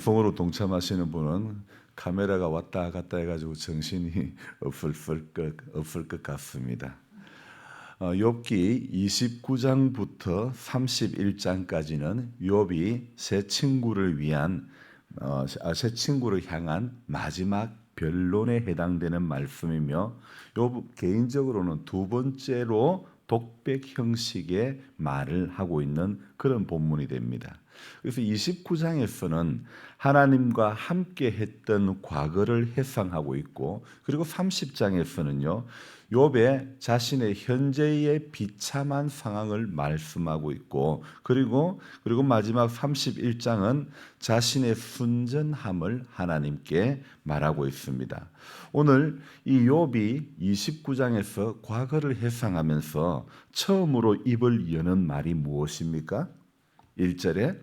성으로 동참하시는 분은 카메라가 왔다 갔다 해가지고 정신이 없을 것 같습니다. 욥기 29장부터 31장까지는 욥이 새 친구를 향한 마지막 변론에 해당되는 말씀이며, 욥 개인적으로는 두 번째로 독백 형식의 말을 하고 있는 그런 본문이 됩니다. 그래서 29장에서는 하나님과 함께 했던 과거를 회상하고 있고, 그리고 30장에서는요 욥의 자신의 현재의 비참한 상황을 말씀하고 있고, 그리고 마지막 31장은 자신의 순전함을 하나님께 말하고 있습니다. 오늘 이 욥이 29장에서 과거를 회상하면서 처음으로 입을 여는 말이 무엇입니까? 1절에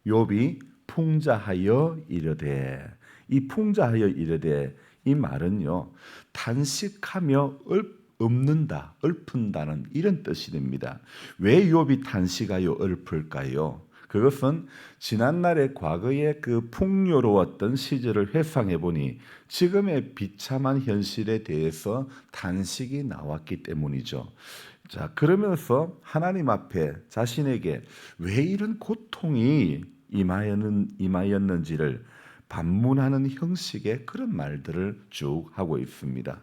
욥이 풍자하여 이르되, 이 풍자하여 이르되 이 말은요 단식하며 읊는다, 읊은다는 이런 뜻이 됩니다. 왜 욥이 단식하여 읊을까요? 그것은 지난날의 과거의 그 풍요로웠던 시절을 회상해 보니 지금의 비참한 현실에 대해서 단식이 나왔기 때문이죠. 자, 그러면서 하나님 앞에 자신에게 왜 이런 고통이 임하였는지를 반문하는 형식의 그런 말들을 쭉 하고 있습니다.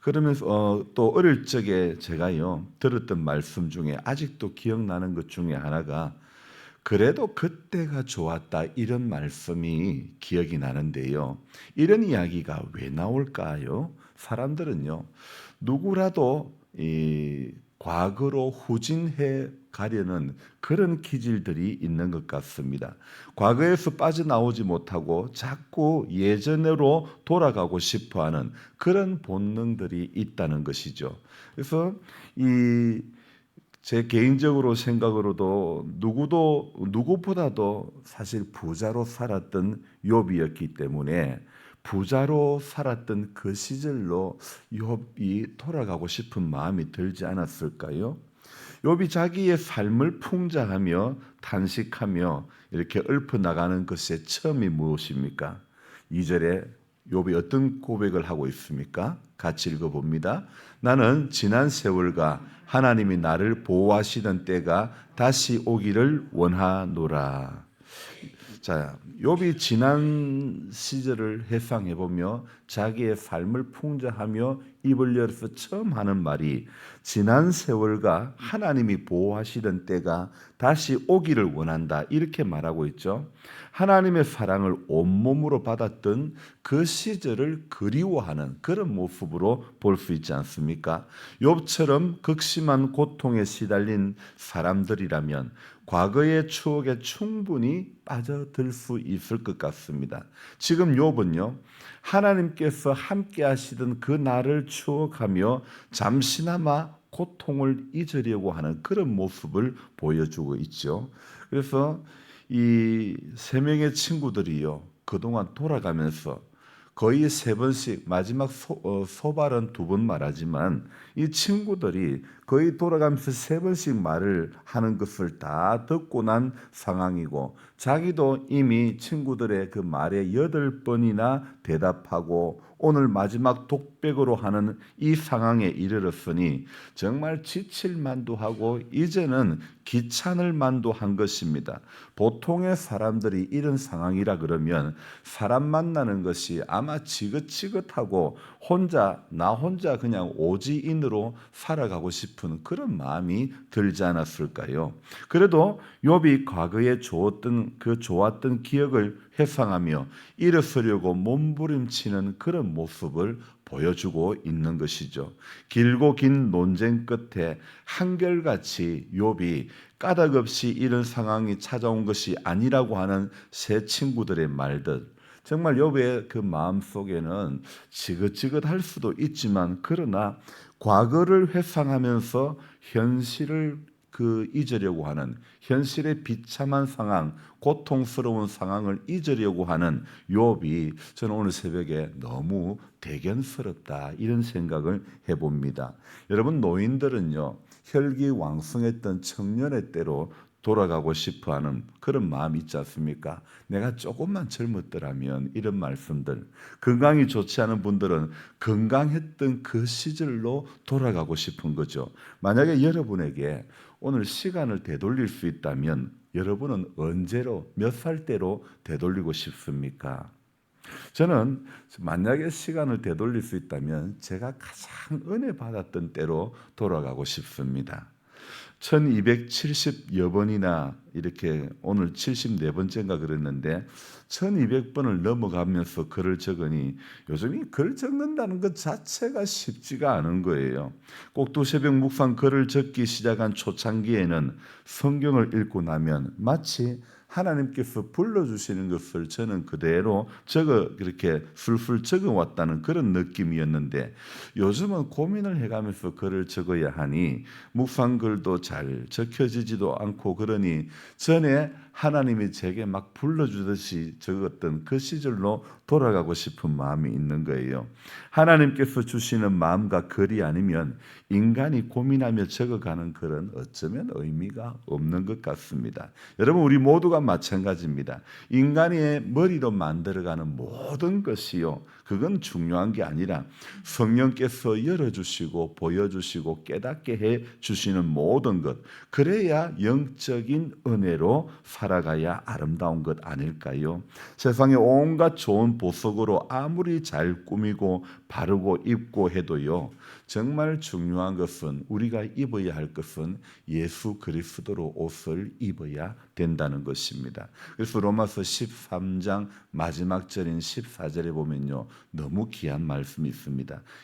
그러면서 또 어릴 적에 제가요 들었던 말씀 중에 아직도 기억나는 것 중에 하나가, 그래도 그때가 좋았다, 이런 말씀이 기억이 나는데요. 이런 이야기가 왜 나올까요? 사람들은요 누구라도 이 과거로 후진해 가려는 그런 기질들이 있는 것 같습니다. 과거에서 빠져나오지 못하고 자꾸 예전으로 돌아가고 싶어하는 그런 본능들이 있다는 것이죠. 그래서 제 개인적으로 생각으로도 누구보다도 사실 부자로 살았던 욥이었기 때문에 부자로 살았던 그 시절로 욥이 돌아가고 싶은 마음이 들지 않았을까요? 욥이 자기의 삶을 풍자하며 탄식하며 이렇게 읊어 나가는 것의 처음이 무엇입니까? 2절에 욥이 어떤 고백을 하고 있습니까? 같이 읽어봅니다. 나는 지난 세월과 하나님이 나를 보호하시던 때가 다시 오기를 원하노라. 자, 욥이 지난 시절을 회상해 보며 자기의 삶을 풍자하며 입을 열어서 처음 하는 말이 지난 세월과 하나님이 보호하시던 때가 다시 오기를 원한다, 이렇게 말하고 있죠. 하나님의 사랑을 온몸으로 받았던 그 시절을 그리워하는 그런 모습으로 볼 수 있지 않습니까? 욥처럼 극심한 고통에 시달린 사람들이라면 과거의 추억에 충분히 빠져들 수 있을 것 같습니다. 지금 욥은요 하나님께서 함께 하시던 그 날을 추억하며 잠시나마 고통을 잊으려고 하는 그런 모습을 보여주고 있죠. 그래서 이 세 명의 친구들이요 그동안 돌아가면서 거의 세 번씩, 마지막 소발은 두 번 말하지만 이 친구들이 거의 돌아가면서 세 번씩 말을 하는 것을 다 듣고 난 상황이고, 자기도 이미 친구들의 그 말에 8번이나 대답하고 오늘 마지막 독백으로 하는 이 상황에 이르렀으니 정말 지칠 만도 하고 이제는 귀찮을 만도 한 것입니다. 보통의 사람들이 이런 상황이라 그러면 사람 만나는 것이 아마 지긋지긋하고 나 혼자 그냥 오지인으로 살아가고 싶은 그런 마음이 들지 않았을까요? 그래도 욥이 과거에 좋았던 기억을 회상하며 일어서려고 몸부림치는 그런 모습을 보여주고 있는 것이죠. 길고 긴 논쟁 끝에 한결같이 욥이 까닭없이 이런 상황이 찾아온 것이 아니라고 하는 세 친구들의 말들, 정말 욥의 그 마음 속에는 지긋지긋할 수도 있지만, 그러나 과거를 회상하면서 현실을 잊으려고 하는, 현실의 비참한 상황, 고통스러운 상황을 잊으려고 하는 욥이 저는 오늘 새벽에 너무 대견스럽다, 이런 생각을 해봅니다. 여러분, 노인들은요 혈기왕성했던 청년의 때로 돌아가고 싶어하는 그런 마음이 있지 않습니까? 내가 조금만 젊었더라면 이런 말씀들, 건강이 좋지 않은 분들은 건강했던 그 시절로 돌아가고 싶은 거죠. 만약에 여러분에게 오늘 시간을 되돌릴 수 있다면 여러분은 언제로 몇 살 때로 되돌리고 싶습니까? 저는 만약에 시간을 되돌릴 수 있다면 제가 가장 은혜 받았던 때로 돌아가고 싶습니다. 1270여 번이나 이렇게 오늘 74번째인가 그랬는데 1200번을 넘어가면서 글을 적으니 요즘 이 글 적는다는 것 자체가 쉽지가 않은 거예요. 꼭두새벽 묵상 글을 적기 시작한 초창기에는 성경을 읽고 나면 마치 하나님께서 불러주시는 것을 저는 그대로 그렇게 술술 적어왔다는 그런 느낌이었는데 요즘은 고민을 해가면서 글을 적어야 하니 묵상글도 잘 적혀지지도 않고 그러니 전에 하나님이 제게 막 불러주듯이 적었던 그 시절로 돌아가고 싶은 마음이 있는 거예요. 하나님께서 주시는 마음과 글이 아니면 인간이 고민하며 적어가는 글은 어쩌면 의미가 없는 것 같습니다. 여러분 우리 모두가 마찬가지입니다. 인간의 머리로 만들어가는 모든 것이요 그건 중요한 게 아니라 성령께서 열어주시고 보여주시고 깨닫게 해주시는 모든 것 그래야 영적인 은혜로 살아가야 아름다운 것 아닐까요? 세상에 온갖 좋은 보석으로 아무리 잘 꾸미고 바르고 입고 해도요 정말 중요한 것은 우리가 입어야 할 것은 예수 그리스도로 옷을 입어야 된다는 것입니다. 그래서 로마서 13장 마지막 절인 14절에 보면요 너무 귀한 말씀이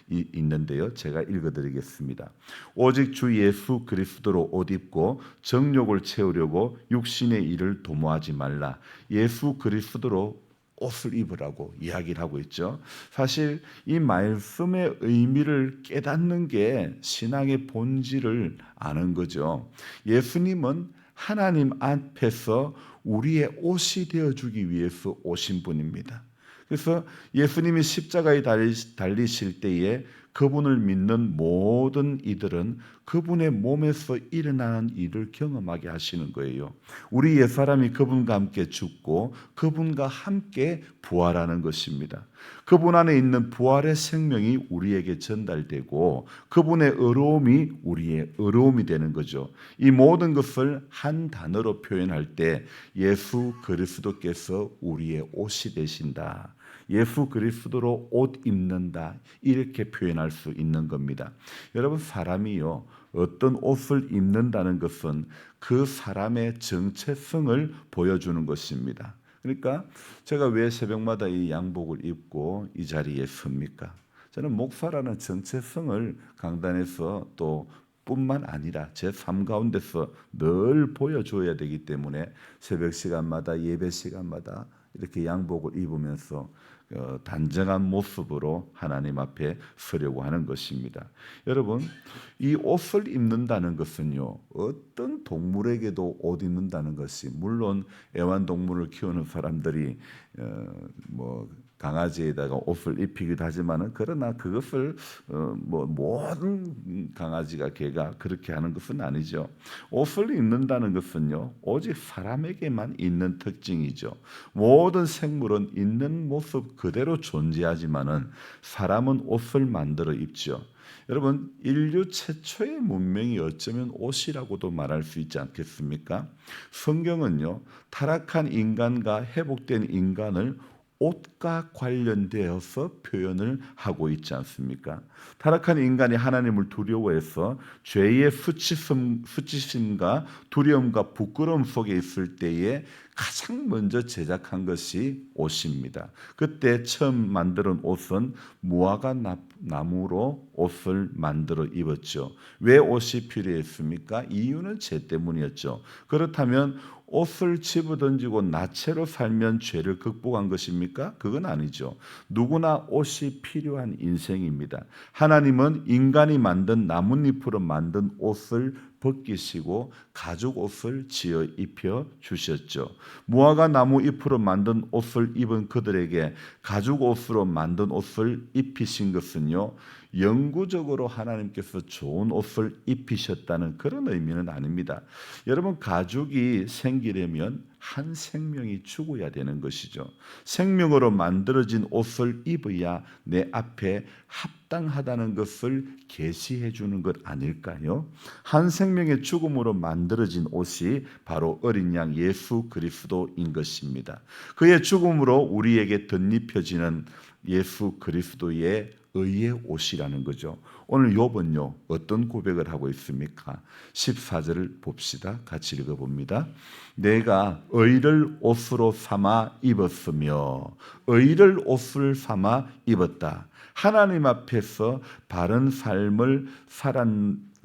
있는데요 제가 읽어드리겠습니다. 오직 주 예수 그리스도로 옷 입고 정욕을 채우려고 육신의 일을 도모하지 말라. 예수 그리스도로 옷을 입으라고 이야기를 하고 있죠. 사실 이 말씀의 의미를 깨닫는 게 신앙의 본질을 아는 거죠. 예수님은 하나님 앞에서 우리의 옷이 되어주기 위해서 오신 분입니다. 그래서 예수님이 십자가에 달리실 때에 그분을 믿는 모든 이들은 그분의 몸에서 일어나는 일을 경험하게 하시는 거예요. 우리 옛사람이 그분과 함께 죽고 그분과 함께 부활하는 것입니다. 그분 안에 있는 부활의 생명이 우리에게 전달되고 그분의 의로움이 우리의 의로움이 되는 거죠. 이 모든 것을 한 단어로 표현할 때 예수 그리스도께서 우리의 옷이 되신다. 예수 그리스도로 옷 입는다 이렇게 표현할 수 있는 겁니다. 여러분 사람이요 어떤 옷을 입는다는 것은 그 사람의 정체성을 보여주는 것입니다. 그러니까 제가 왜 새벽마다 이 양복을 입고 이 자리에 섭니까? 저는 목사라는 정체성을 강단에서 또 뿐만 아니라 제 삶 가운데서 늘 보여줘야 되기 때문에 새벽 시간마다 예배 시간마다 이렇게 양복을 입으면서 단정한 모습으로 하나님 앞에 서려고 하는 것입니다. 여러분 이 옷을 입는다는 것은요 어떤 동물에게도 옷 입는다는 것이 물론 애완동물을 키우는 사람들이 뭐 강아지에다가 옷을 입히기도 하지만은 그러나 그것을 뭐 모든 강아지가 개가 그렇게 하는 것은 아니죠. 옷을 입는다는 것은요 오직 사람에게만 있는 특징이죠. 모든 생물은 있는 모습 그대로 존재하지만은 사람은 옷을 만들어 입죠. 여러분 인류 최초의 문명이 어쩌면 옷이라고도 말할 수 있지 않겠습니까? 성경은요 타락한 인간과 회복된 인간을 옷과 관련되어서 표현을 하고 있지 않습니까? 타락한 인간이 하나님을 두려워해서 죄의 수치심과 두려움과 부끄러움 속에 있을 때에 가장 먼저 제작한 것이 옷입니다. 그때 처음 만드는 옷은 무화과 나무로 옷을 만들어 입었죠. 왜 옷이 필요했습니까? 이유는 죄 때문이었죠. 그렇다면 옷을 집어던지고 나체로 살면 죄를 극복한 것입니까? 그건 아니죠. 누구나 옷이 필요한 인생입니다. 하나님은 인간이 만든 나뭇잎으로 만든 옷을 벗기시고 가죽 옷을 지어 입혀 주셨죠. 무화과 나무 잎으로 만든 옷을 입은 그들에게 가죽 옷으로 만든 옷을 입히신 것은요, 영구적으로 하나님께서 좋은 옷을 입히셨다는 그런 의미는 아닙니다. 여러분, 가죽이 생기려면 한 생명이 죽어야 되는 것이죠. 생명으로 만들어진 옷을 입어야 내 앞에 합당하다는 것을 계시해 주는 것 아닐까요? 한 생명의 죽음으로 만들어진 옷이 바로 어린 양 예수 그리스도인 것입니다. 그의 죽음으로 우리에게 덧입혀지는 예수 그리스도의 의의 옷이라는 거죠. 오늘 욥은요, 어떤 고백을 하고 있습니까? 14절을 봅시다. 같이 읽어봅니다. 내가 의를 옷으로 삼아 입었으며 의를 옷을 삼아 입었다. 하나님 앞에서 바른 삶을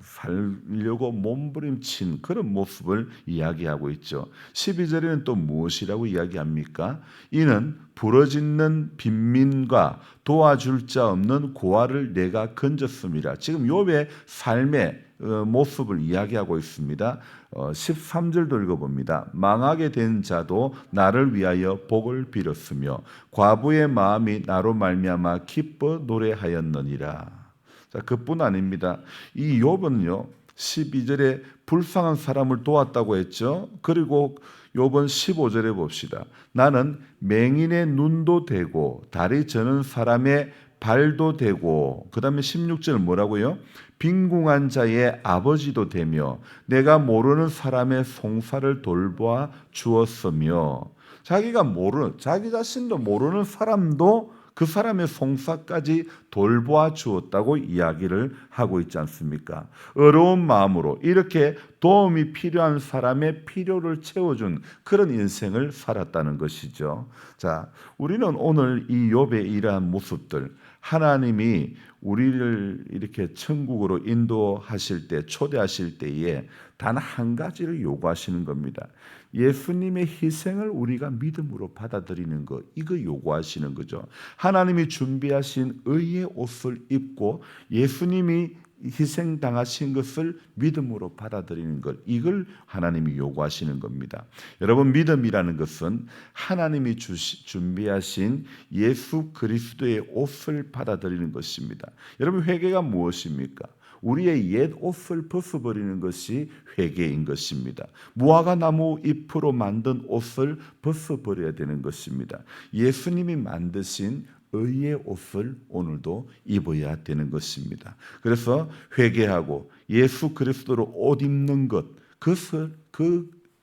살려고 몸부림친 그런 모습을 이야기하고 있죠. 12절에는 또 무엇이라고 이야기합니까? 이는 부러지는 빈민과 도와줄 자 없는 고아를 내가 건졌습니다. 지금 욥의 삶의 모습을 이야기하고 있습니다. 13절도 읽어봅니다. 망하게 된 자도 나를 위하여 복을 빌었으며 과부의 마음이 나로 말미암아 기뻐 노래하였느니라. 자, 그뿐 아닙니다. 이 욥은요, 12절에 불쌍한 사람을 도왔다고 했죠. 그리고 욥은 15절에 봅시다. 나는 맹인의 눈도 되고 다리 저는 사람의 발도 되고, 그 다음에 16절 뭐라고요? 빈궁한 자의 아버지도 되며 내가 모르는 사람의 송사를 돌보아 주었으며, 자기 자신도 모르는 사람도 그 사람의 송사까지 돌보아 주었다고 이야기를 하고 있지 않습니까? 어려운 마음으로 이렇게 도움이 필요한 사람의 필요를 채워준 그런 인생을 살았다는 것이죠. 자, 우리는 오늘 이 욥의 이러한 모습들, 하나님이 우리를 이렇게 천국으로 인도하실 때, 초대하실 때에 단 한 가지를 요구하시는 겁니다. 예수님의 희생을 우리가 믿음으로 받아들이는 것, 이거 요구하시는 거죠. 하나님이 준비하신 의의 옷을 입고 예수님이 희생당하신 것을 믿음으로 받아들이는 것, 이걸 하나님이 요구하시는 겁니다. 여러분, 믿음이라는 것은 하나님이 준비하신 예수 그리스도의 옷을 받아들이는 것입니다. 여러분, 회개가 무엇입니까? 우리의 옛 옷을 벗어버리는 것이 회개인 것입니다. 무화과 나무 잎으로 만든 옷을 벗어버려야 되는 것입니다. 예수님이 만드신 의의 옷을 오늘도 입어야 되는 것입니다. 그래서 회개하고 예수 그리스도로 옷 입는 것, 그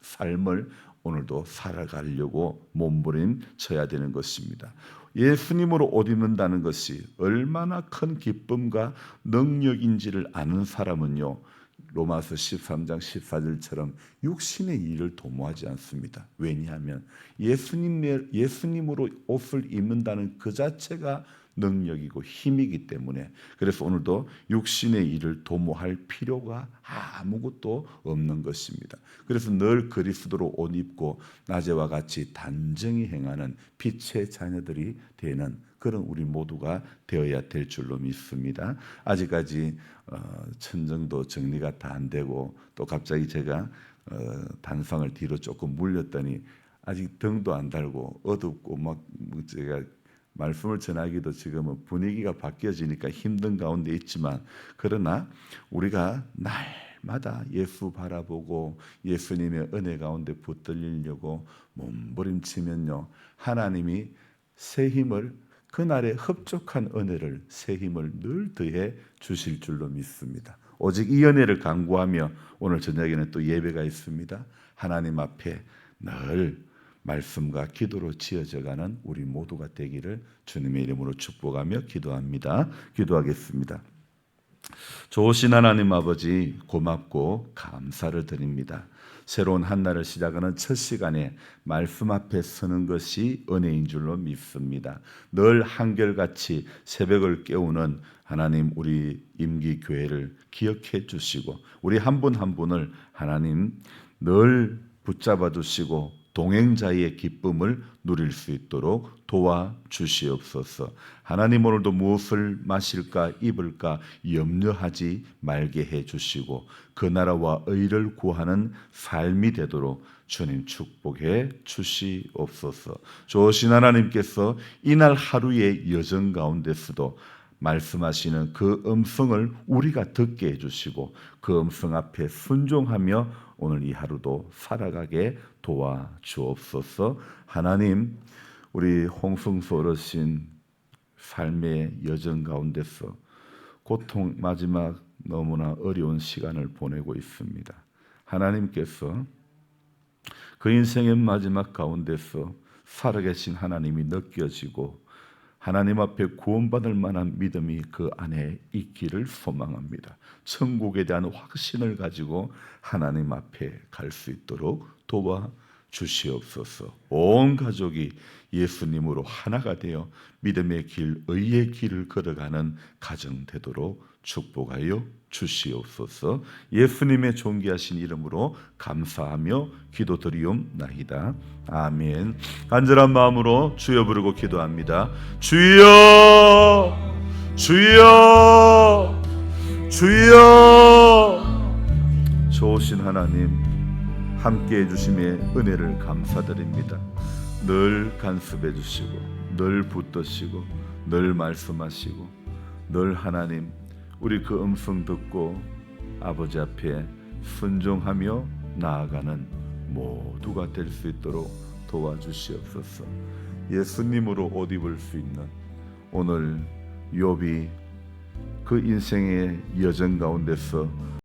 삶을 오늘도 살아가려고 몸부림쳐야 되는 것입니다. 예수님으로 옷 입는다는 것이 얼마나 큰 기쁨과 능력인지를 아는 사람은요, 로마서 13장 14절처럼 육신의 일을 도모하지 않습니다. 왜냐하면 예수님으로 옷을 입는다는 그 자체가 능력이고 힘이기 때문에, 그래서 오늘도 육신의 일을 도모할 필요가 아무것도 없는 것입니다. 그래서 늘 그리스도로 옷 입고 낮에와 같이 단정히 행하는 빛의 자녀들이 되는 그런 우리 모두가 되어야 될 줄로 믿습니다. 아직까지 천정도 정리가 다 안 되고, 또 갑자기 제가 단상을 뒤로 조금 물렸더니 아직 등도 안 달고 어둡고 막 제가 말씀을 전하기도 지금은 분위기가 바뀌어지니까 힘든 가운데 있지만, 그러나 우리가 날마다 예수 바라보고 예수님의 은혜 가운데 붙들리려고 몸부림치면요, 하나님이 새 힘을, 그날의 흡족한 은혜를, 새 힘을 늘 더해 주실 줄로 믿습니다. 오직 이 은혜를 간구하며 오늘 저녁에는 또 예배가 있습니다. 하나님 앞에 늘 말씀과 기도로 지어져가는 우리 모두가 되기를 주님의 이름으로 축복하며 기도합니다. 기도하겠습니다. 좋으신 하나님 아버지, 고맙고 감사를 드립니다. 새로운 한 날을 시작하는 첫 시간에 말씀 앞에 서는 것이 은혜인 줄로 믿습니다. 늘 한결같이 새벽을 깨우는 하나님, 우리 임기교회를 기억해 주시고 우리 한 분 한 분을 하나님 늘 붙잡아 주시고 동행자의 기쁨을 누릴 수 있도록 도와주시옵소서. 하나님, 오늘도 무엇을 마실까 입을까 염려하지 말게 해주시고 그 나라와 의를 구하는 삶이 되도록 주님 축복해 주시옵소서. 좋으신 하나님께서 이날 하루의 여정 가운데서도 말씀하시는 그 음성을 우리가 듣게 해주시고 그 음성 앞에 순종하며 오늘 이 하루도 살아가게 도와주옵소서. 하나님, 우리 홍승수 어르신 삶의 여정 가운데서 고통 마지막 너무나 어려운 시간을 보내고 있습니다. 하나님께서 그 인생의 마지막 가운데서 살아계신 하나님이 느껴지고 하나님 앞에 구원받을 만한 믿음이 그 안에 있기를 소망합니다. 천국에 대한 확신을 가지고 하나님 앞에 갈 수 있도록 도와주시옵소서. 온 가족이 예수님으로 하나가 되어 믿음의 길, 의의 길을 걸어가는 가정 되도록 축복하여 주시옵소서. 예수님의 존귀하신 이름으로 감사하며 기도드리옵나이다. 아멘. 간절한 마음으로 주여 부르고 기도합니다. 주여, 주여, 주여. 좋으신 하나님, 함께해 주심의 은혜를 감사드립니다. 늘 간섭해 주시고 늘 붙드시고 늘 말씀하시고 늘 하나님, 우리 그 음성 듣고 아버지 앞에 순종하며 나아가는 모두가 될 수 있도록 도와주시옵소서. 예수님으로 옷 입을 수 있는 오늘 욥이 그 인생의 여정 가운데서